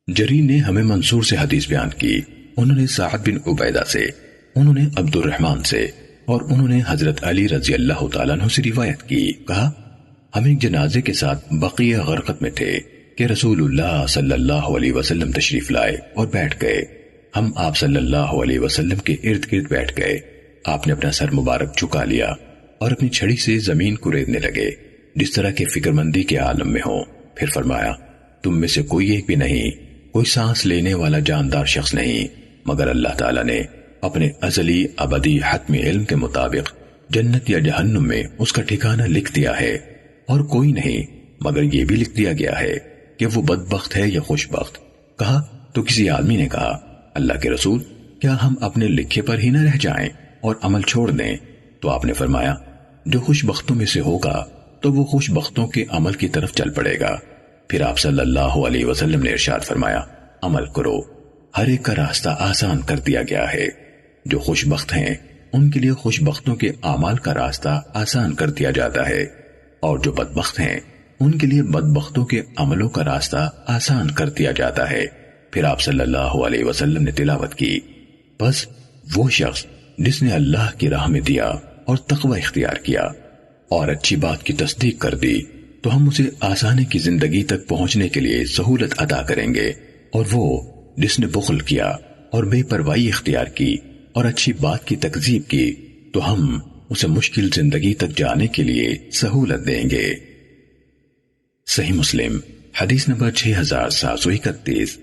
جریر نے ہمیں منصور سے حدیث بیان کی، انہوں نے سعد بن عبیدہ سے، انہوں نے عبد الرحمن سے، اور انہوں نے حضرت علی رضی اللہ تعالیٰ عنہ سے روایت کی، کہا ہم ایک جنازے کے ساتھ بقیع غرقد میں تھے کہ رسول اللہ صلی اللہ علیہ وسلم تشریف لائے اور بیٹھ گئے۔ ہم آپ صلی اللہ علیہ وسلم کے ارد گرد بیٹھ گئے۔ آپ نے اپنا سر مبارک جھکا لیا اور اپنی چھڑی سے زمین کو ریزنے لگے جس طرح کے فکر مندی کے عالم میں ہوں۔ پھر فرمایا تم میں سے کوئی ایک بھی نہیں، کوئی سانس لینے والا جاندار شخص نہیں مگر اللہ تعالیٰ نے اپنے ازلی ابدی حتمی علم کے مطابق جنت یا جہنم میں اس کا ٹھکانہ لکھ دیا ہے، اور کوئی نہیں مگر یہ بھی لکھ دیا گیا ہے کہ وہ بدبخت ہے یا خوش بخت۔ کہا تو کسی آدمی نے کہا اللہ کے رسول، کیا ہم اپنے لکھے پر ہی نہ رہ جائیں اور عمل چھوڑ دیں؟ تو آپ نے فرمایا جو خوش بختوں میں سے ہوگا تو وہ خوش بختوں کے عمل کی طرف چل پڑے گا۔ پھر آپ صلی اللہ علیہ وسلم نے ارشاد فرمایا عمل کرو، ہر ایک کا راستہ آسان کر دیا گیا ہے۔ جو خوش بخت ہیں ان کے لیے خوش بختوں کے اعمال کا راستہ آسان کر دیا جاتا ہے، اور جو بدبخت ہیں ان کے لیے بدبختوں کے عملوں کا راستہ آسان کر دیا جاتا ہے۔ پھر آپ صلی اللہ علیہ وسلم نے تلاوت کی، بس وہ شخص جس نے اللہ کی راہ میں دیا اور تقوی اختیار کیا اور اچھی بات کی تصدیق کر دی تو ہم اسے آسانی کی زندگی تک پہنچنے کے لیے سہولت عطا کریں گے، اور وہ جس نے بخل کیا اور بے پرواہی اختیار کی اور اچھی بات کی تکذیب کی تو ہم اسے مشکل زندگی تک جانے کے لیے سہولت دیں گے۔ صحیح مسلم حدیث نمبر 6731۔